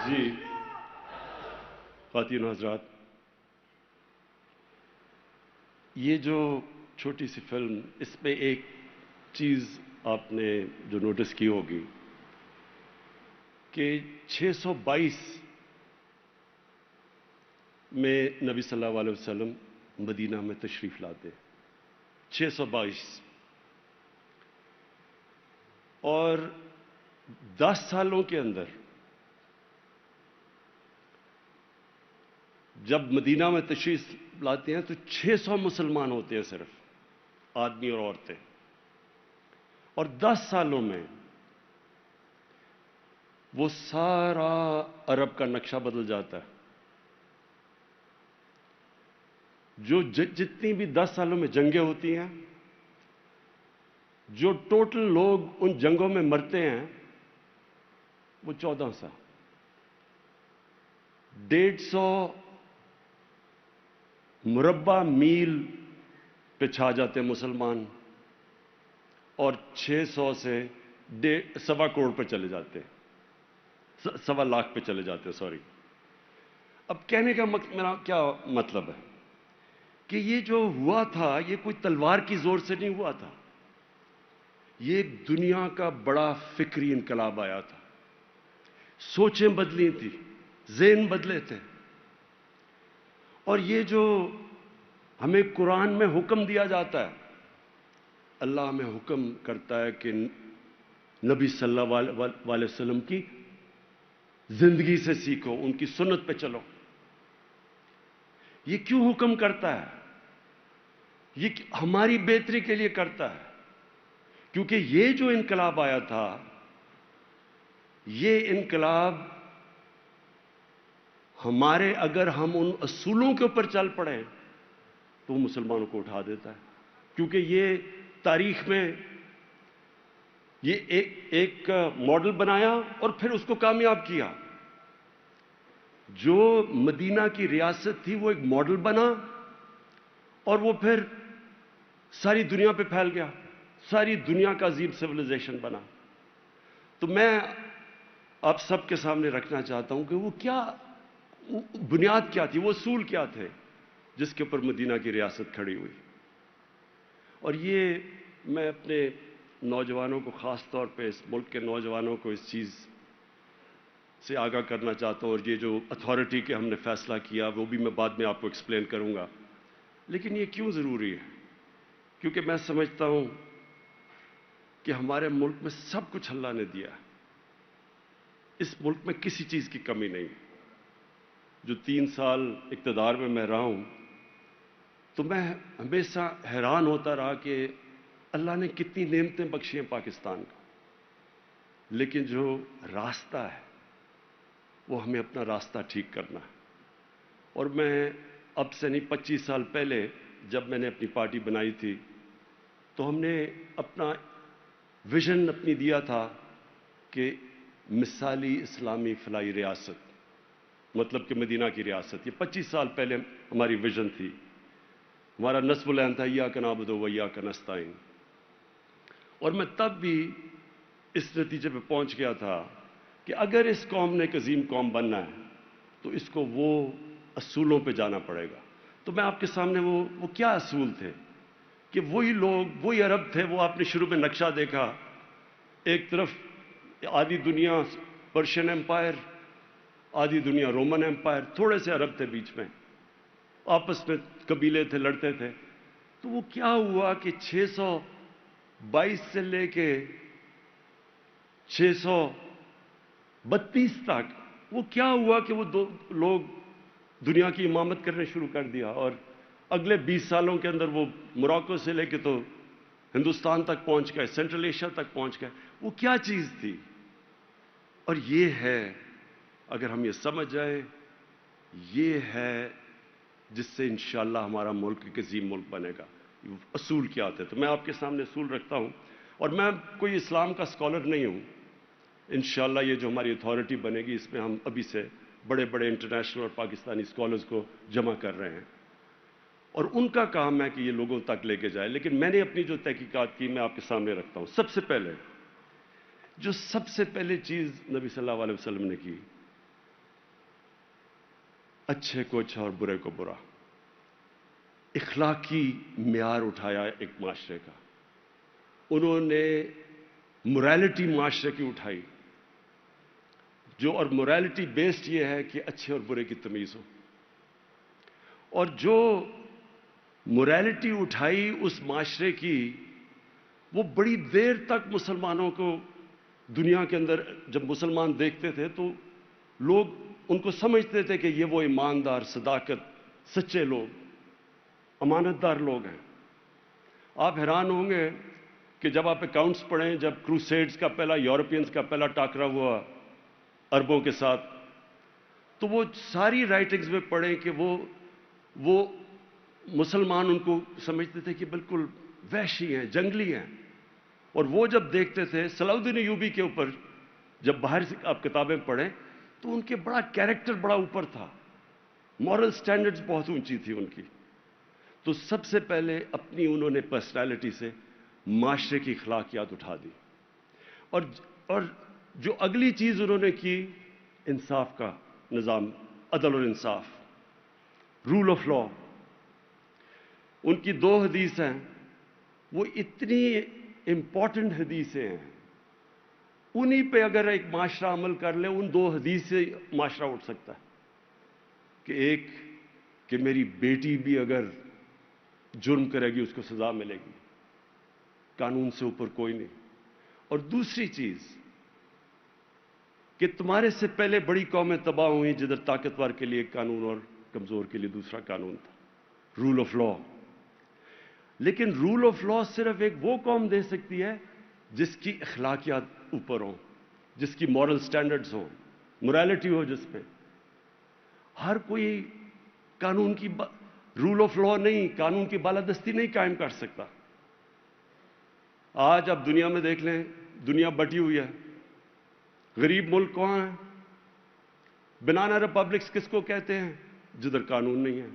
जी, ख़वातीन हज़रात, ये जो छोटी सी फिल्म, इसमें एक चीज़ आपने जो नोटिस की होगी कि 622 में नबी सल्लल्लाहु अलैहि वसल्लम मदीना में तशरीफ़ लाते। 622 और 10 सालों के अंदर जब मदीना में तशरीफ़ लाते हैं तो 600 मुसलमान होते हैं, सिर्फ आदमी और औरतें। और 10 सालों में वो सारा अरब का नक्शा बदल जाता है। जो जितनी भी 10 सालों में जंगें होती हैं, जो टोटल लोग उन जंगों में मरते हैं, वो 1400 150 मुरब्बा मील पे छा जाते हैं मुसलमान, और 600 से 1.25 करोड़ पे चले जाते हैं, 1.25 लाख पे चले जाते हैं, सॉरी। अब कहने का मेरा क्या मतलब है कि ये जो हुआ था, ये कोई तलवार की जोर से नहीं हुआ था। ये एक दुनिया का बड़ा फिक्री इनकलाब आया था। सोचें बदली थी, ज़हन बदले थे। और ये जो हमें कुरान में हुक्म दिया जाता है, अल्लाह हमें हुक्म करता है कि नबी सल्लल्लाहु अलैहि वसल्लम की जिंदगी से सीखो, उनकी सुन्नत पे चलो। ये क्यों हुक्म करता है? ये हमारी बेहतरी के लिए करता है, क्योंकि ये जो इनकलाब आया था, ये इनकलाब हमारे, अगर हम उन असूलों के ऊपर चल पड़े तो मुसलमानों को उठा देता है। क्योंकि ये तारीख में ये एक मॉडल बनाया और फिर उसको कामयाब किया। जो मदीना की रियासत थी वो एक मॉडल बना और वो फिर सारी दुनिया पे फैल गया, सारी दुनिया का अजीब सिविलाइजेशन बना। तो मैं आप सबके सामने रखना चाहता हूं कि वो क्या बुनियाद क्या थी, वो असूल क्या थे जिसके ऊपर मदीना की रियासत खड़ी हुई। और ये मैं अपने नौजवानों को, ख़ास तौर पे इस मुल्क के नौजवानों को इस चीज़ से आगाह करना चाहता हूँ। और ये जो अथॉरिटी के हमने फैसला किया, वो भी मैं बाद में आपको एक्सप्लेन करूँगा। लेकिन ये क्यों ज़रूरी है? क्योंकि मैं समझता हूँ कि हमारे मुल्क में सब कुछ अल्लाह ने दिया। इस मुल्क में किसी चीज़ की कमी नहीं। जो 3 साल इक़्तिदार में मैं रहा हूँ, तो मैं हमेशा हैरान होता रहा कि अल्लाह ने कितनी नेमतें बख्शी हैं पाकिस्तान को। लेकिन जो रास्ता है, वो हमें अपना रास्ता ठीक करना है। और मैं अब से नहीं, 25 साल पहले जब मैंने अपनी पार्टी बनाई थी, तो हमने अपना विजन अपनी दिया था कि मिसाली इस्लामी फलाई रियासत, मतलब कि मदीना की रियासत। ये 25 साल पहले हमारी विजन थी। हमारा नस्बुल ऐन था, इय्याका नअबुदु व इय्याका नस्तईन। और मैं तब भी इस नतीजे पे पहुंच गया था कि अगर इस कौम ने एक अजीम कौम बनना है तो इसको वो असूलों पे जाना पड़ेगा। तो मैं आपके सामने वो क्या असूल थे कि वही लोग, वही अरब थे। वो आपने शुरू में नक्शा देखा, एक तरफ आधी दुनिया पर्शियन एम्पायर, आधी दुनिया रोमन एम्पायर, थोड़े से अरब थे बीच में, आपस में कबीले थे, लड़ते थे। तो वो क्या हुआ कि 622 से लेके 632 तक वो क्या हुआ कि वो दो लोग दुनिया की इमामत करने शुरू कर दिया। और अगले 20 सालों के अंदर वो मोरक्को से लेके तो हिंदुस्तान तक पहुंच गए, सेंट्रल एशिया तक पहुंच गए। वो क्या चीज थी? और ये है, अगर हम ये समझ जाए, ये है जिससे इंशाअल्लाह हमारा मुल्क एक अजीम मुल्क बनेगा। असूल क्या थे? तो मैं आपके सामने असूल रखता हूं। और मैं कोई इस्लाम का स्कॉलर नहीं हूं। इंशाअल्लाह ये जो हमारी अथॉरिटी बनेगी, इसमें हम अभी से बड़े बड़े इंटरनेशनल और पाकिस्तानी स्कॉलर्स को जमा कर रहे हैं और उनका काम है कि ये लोगों तक लेके जाए। लेकिन मैंने अपनी जो तहकीकात की, मैं आपके सामने रखता हूं। सबसे पहले चीज नबी सल्लल्लाहु अलैहि वसल्लम ने की, अच्छे को अच्छा और बुरे को बुरा, इखलाकी म्यार उठाया एक माशरे का। उन्होंने मोरालिटी माशरे की उठाई, जो और मोरालिटी बेस्ड ये है कि अच्छे और बुरे की तमीज़ हो। और जो मोरालिटी उठाई उस माशरे की, वो बड़ी देर तक मुसलमानों को दुनिया के अंदर, जब मुसलमान देखते थे तो लोग उनको समझते थे कि ये वो ईमानदार, सदाकत, सच्चे लोग, अमानतदार लोग हैं। आप हैरान होंगे कि जब आप अकाउंट्स पढ़ें, जब क्रूसेड्स का पहला, यूरोपियंस का पहला टाकरा हुआ अरबों के साथ, तो वो सारी राइटिंग्स में पढ़ें कि वो मुसलमान उनको समझते थे कि बिल्कुल वहशी हैं, जंगली हैं। और वो जब देखते थे सलाउद्दीन अय्यूबी के ऊपर, जब बाहर से आप किताबें पढ़ें तो उनके बड़ा कैरेक्टर बड़ा ऊपर था, मॉरल स्टैंडर्ड्स बहुत ऊंची थी उनकी। तो सबसे पहले अपनी उन्होंने पर्सनालिटी से माशरे की अखलाकियात उठा दी। और जो अगली चीज उन्होंने की, इंसाफ का निज़ाम, अदल और इंसाफ, रूल ऑफ लॉ। उनकी 2 हदीस हैं, वो इतनी इंपॉर्टेंट हदीसें हैं, उन्हीं पे अगर एक माशरा अमल कर ले, उन 2 हदीस से माशरा उठ सकता है। कि एक, कि मेरी बेटी भी अगर जुर्म करेगी उसको सजा मिलेगी, कानून से ऊपर कोई नहीं। और दूसरी चीज कि तुम्हारे से पहले बड़ी कौमें तबाह हुई जिधर ताकतवर के लिए एक कानून और कमजोर के लिए दूसरा कानून था, रूल ऑफ लॉ। लेकिन रूल ऑफ लॉ सिर्फ एक वो कौम दे सकती है जिसकी अखलाकियात ऊपर हो, जिसकी मॉरल स्टैंडर्ड्स हो, मोरालिटी हो, जिसपे हर कोई कानून की, रूल ऑफ लॉ नहीं, कानून की बालादस्ती नहीं कायम कर सकता। आज आप दुनिया में देख लें, दुनिया बटी हुई है। गरीब मुल्क कौन है? बनाना रिपब्लिक्स किसको कहते हैं? जिधर कानून नहीं है,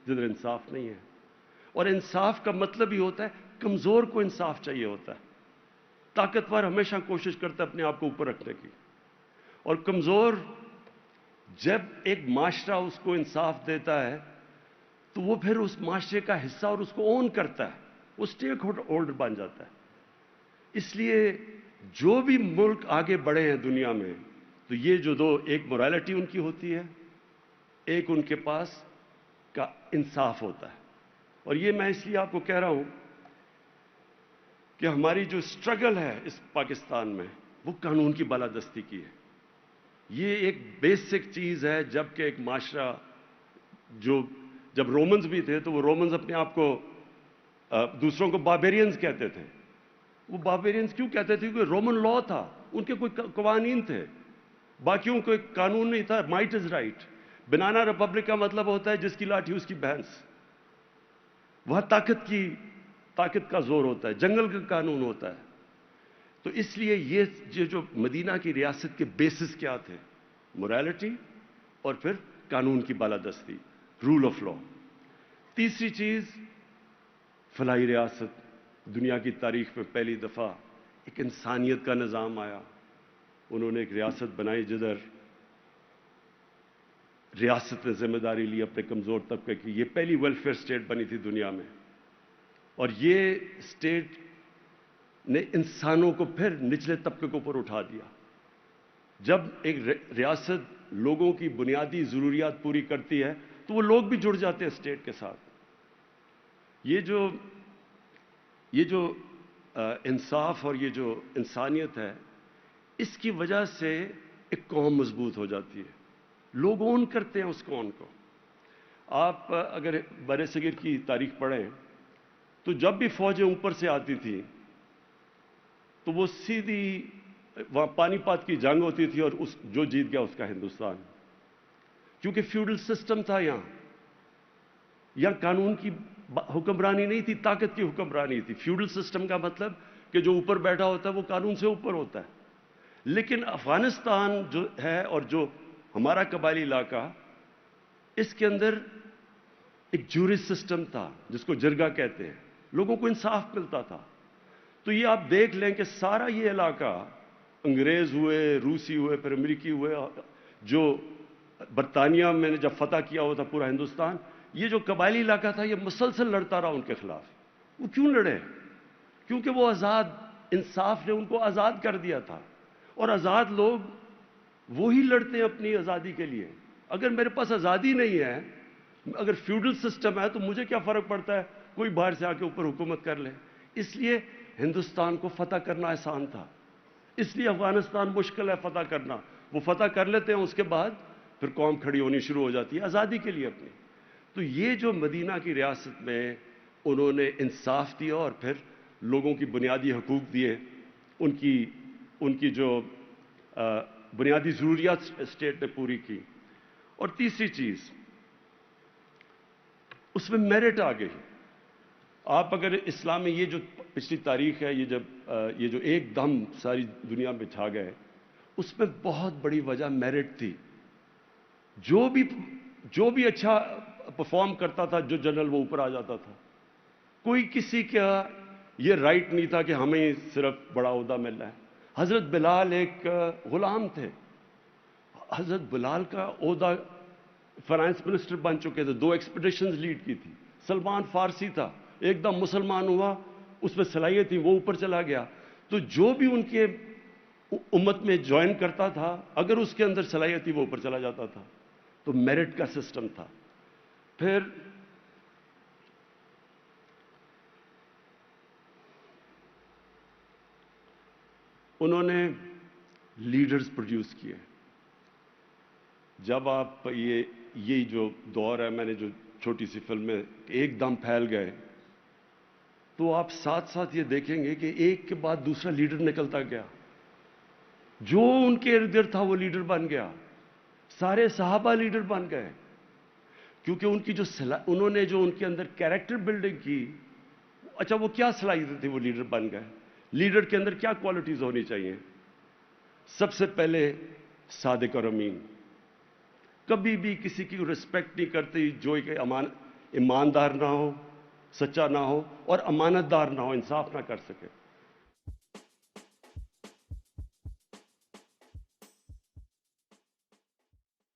जिधर इंसाफ नहीं है। और इंसाफ का मतलब ही होता है, कमजोर को इंसाफ चाहिए होता है। ताकतवर हमेशा कोशिश करता है अपने आप को ऊपर रखने की, और कमजोर जब एक माशरा उसको इंसाफ देता है तो वो फिर उस माशरे का हिस्सा और उसको ओन करता है, वो स्टेक होल्डर बन जाता है। इसलिए जो भी मुल्क आगे बढ़े हैं दुनिया में, तो ये जो 2, एक मोरालिटी उनकी होती है, एक उनके पास का इंसाफ होता है। और ये मैं इसलिए आपको कह रहा हूं कि हमारी जो स्ट्रगल है इस पाकिस्तान में, वो कानून की बालादस्ती की है। ये एक बेसिक चीज है। जबकि एक माशरा, जब रोमन्स भी थे तो वो रोमन्स अपने आप को दूसरों को बार्बेरियंस कहते थे। वो बार्बेरियंस क्यों कहते थे? क्योंकि रोमन लॉ था, उनके कोई कवानीन थे, बाकियों को एक कानून नहीं था। Might is right. Banana Republic का मतलब होता है जिसकी लाठी उसकी भैंस। वह ताकत का जोर होता है, जंगल का कानून होता है। तो इसलिए ये जो मदीना की रियासत के बेसिस क्या थे? मोरालिटी और फिर कानून की बालादस्ती, रूल ऑफ लॉ। तीसरी चीज, फलाही रियासत। दुनिया की तारीख में पहली दफा एक इंसानियत का निज़ाम आया। उन्होंने एक रियासत बनाई जिधर रियासत ने जिम्मेदारी ली अपने कमजोर तबके की। ये पहली वेलफेयर स्टेट बनी थी दुनिया में, और ये स्टेट ने इंसानों को फिर निचले तबके के ऊपर उठा दिया। जब एक रियासत लोगों की बुनियादी जरूरियात पूरी करती है तो वो लोग भी जुड़ जाते हैं स्टेट के साथ। ये जो इंसाफ और ये जो इंसानियत है, इसकी वजह से एक कौम मजबूत हो जाती है। लोग ओन करते हैं उस कौम को। आप अगर बरे सगीर की तारीख पढ़ें तो जब भी फौजें ऊपर से आती थी तो वो सीधी वहां पानीपत की जंग होती थी, और जो जीत गया उसका हिंदुस्तान। क्योंकि फ्यूडल सिस्टम था यहां कानून की हुक्मरानी नहीं थी, ताकत की हुक्मरानी थी। फ्यूडल सिस्टम का मतलब कि जो ऊपर बैठा होता है वो कानून से ऊपर होता है। लेकिन अफगानिस्तान जो है और जो हमारा कबायली इलाका, इसके अंदर एक जूरी सिस्टम था जिसको जिरगा कहते हैं। लोगों को इंसाफ मिलता था। तो ये आप देख लें कि सारा ये इलाका, अंग्रेज हुए, रूसी हुए, फिर अमेरिकी हुए, जो برطانیہ میں نے جب فتح کیا ہوا تھا پورا ہندوستان، یہ جو قبائلی علاقہ تھا یہ مسلسل لڑتا رہا ان کے خلاف. وہ کیوں لڑے؟ کیونکہ وہ آزاد انصاف نے ان کو آزاد کر دیا تھا. اور آزاد لوگ وہی لڑتے ہیں اپنی آزادی کے لیے. اگر میرے پاس آزادی نہیں ہے، اگر فیوڈل سسٹم ہے، تو مجھے کیا فرق پڑتا ہے کوئی باہر سے آ کے اوپر حکومت کر لے. اس لیے ہندوستان کو فتح کرنا آسان تھا، اس لیے افغانستان مشکل ہے فتح کرنا. وہ فتح کر لیتے ہیں، اس کے بعد پھر قوم کھڑی ہونی شروع ہو جاتی ہے آزادی کے لیے اپنی. تو یہ جو مدینہ کی ریاست میں انہوں نے انصاف دیا اور پھر لوگوں کی بنیادی حقوق دیے، ان کی جو بنیادی ضروریات اسٹیٹ نے پوری کی. اور تیسری چیز، اس میں میرٹ آ گئی. آپ اگر اسلام میں یہ جو پچھلی تاریخ ہے، یہ جو ایک دم ساری دنیا میں چھا گئے، اس میں بہت بڑی وجہ میرٹ تھی. جو بھی اچھا پرفارم کرتا تھا، جو جنرل، وہ اوپر آ جاتا تھا. کوئی کسی کا یہ رائٹ نہیں تھا کہ ہمیں صرف بڑا عہدہ مل رہا ہے. حضرت بلال ایک غلام تھے. حضرت بلال کا عہدہ فائنانس منسٹر بن چکے تھے، 2 ایکسپیڈیشنز لیڈ کی تھی. سلمان فارسی تھا، ایک دم مسلمان ہوا، اس میں صلاحیت تھی، وہ اوپر چلا گیا. تو جو بھی ان کے امت میں جوائن کرتا تھا، اگر اس کے اندر صلاحیت تھی، وہ اوپر چلا جاتا تھا. تو میرٹ کا سسٹم تھا. پھر انہوں نے لیڈرز پروڈیوس کیے. جب آپ یہ جو دور ہے، میں نے جو چھوٹی سی فلم میں ایک دم پھیل گئے، تو آپ ساتھ ساتھ یہ دیکھیں گے کہ ایک کے بعد دوسرا لیڈر نکلتا گیا. جو ان کے ارد گرد تھا وہ لیڈر بن گیا. سارے صحابہ لیڈر بن گئے، کیونکہ انہوں نے جو ان کے اندر کیریکٹر بلڈنگ کی. اچھا، وہ کیا صلاحیتیں تھی؟ وہ لیڈر بن گئے. لیڈر کے اندر کیا کوالٹیز ہونی چاہیے؟ سب سے پہلے صادق اور امین. کبھی بھی کسی کی رسپیکٹ نہیں کرتی جو کہ ایماندار نہ ہو، سچا نہ ہو اور امانت دار نہ ہو، انصاف نہ کر سکے.